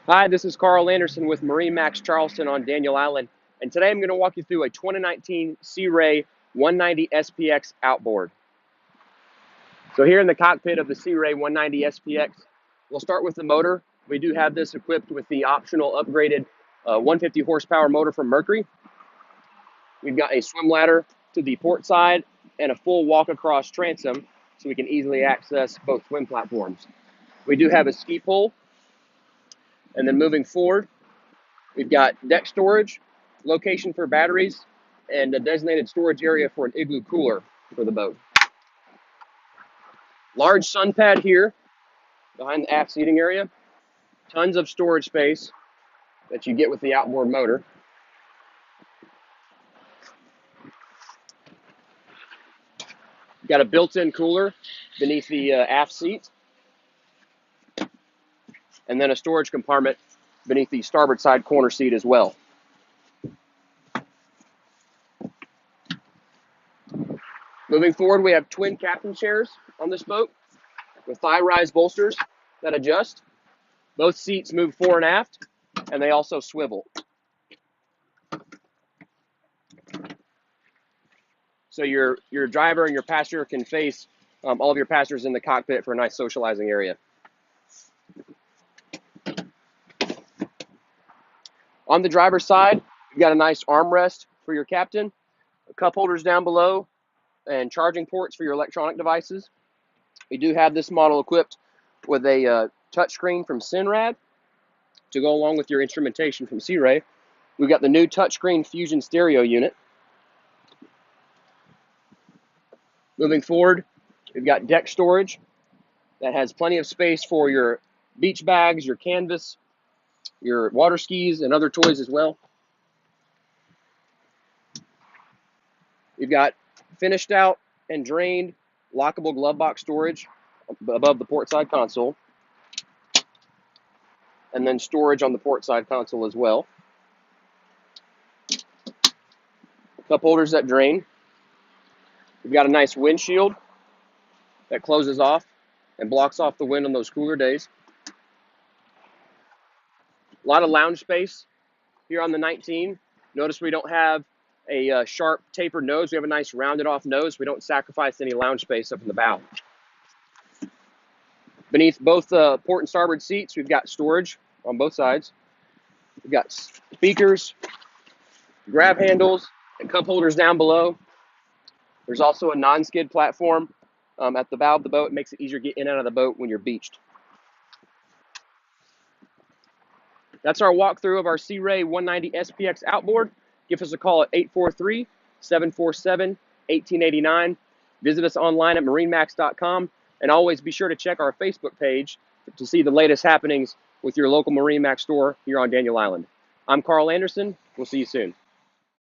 Hi, this is Carl Anderson with MarineMax Charleston on Daniel Island, and today I'm going to walk you through a 2019 Sea Ray 190 SPX outboard. So here in the cockpit of the Sea Ray 190 SPX, we'll start with the motor. We do have this equipped with the optional upgraded 150 horsepower motor from Mercury. We've got a swim ladder to the port side and a full walk across transom so we can easily access both swim platforms. We do have a ski pole, and then moving forward, we've got deck storage, location for batteries, and a designated storage area for an igloo cooler for the boat. Large sun pad here behind the aft seating area. Tons of storage space that you get with the outboard motor. Got a built-in cooler beneath the aft seat, and then a storage compartment beneath the starboard side corner seat as well. Moving forward, we have twin captain chairs on this boat with thigh-rise bolsters that adjust. Both seats move fore and aft, and they also swivel. So your driver and your passenger can face all of your passengers in the cockpit for a nice socializing area. On the driver's side, you've got a nice armrest for your captain, cup holders down below, and charging ports for your electronic devices. We do have this model equipped with a touchscreen from Sinrad to go along with your instrumentation from Sea Ray. We've got the new touchscreen Fusion stereo unit. Moving forward, we've got deck storage that has plenty of space for your beach bags, your canvas, your water skis, and other toys as well. We've got finished out and drained lockable glove box storage above the port side console, and then storage on the port side console as well. Cup holders that drain. We've got a nice windshield that closes off and blocks off the wind on those cooler days. A lot of lounge space here on the 19. Notice we don't have a sharp tapered nose. We have a nice rounded off nose. We don't sacrifice any lounge space up in the bow. Beneath both port and starboard seats, we've got storage on both sides. We've got speakers, grab handles, and cup holders down below. There's also a non-skid platform at the bow of the boat. It makes it easier to get in and out of the boat when you're beached. That's our walkthrough of our Sea Ray 190 SPX outboard. Give us a call at 843-747-1889. Visit us online at marinemax.com, and always be sure to check our Facebook page to see the latest happenings with your local MarineMax store here on Daniel Island. I'm Carl Anderson. We'll see you soon.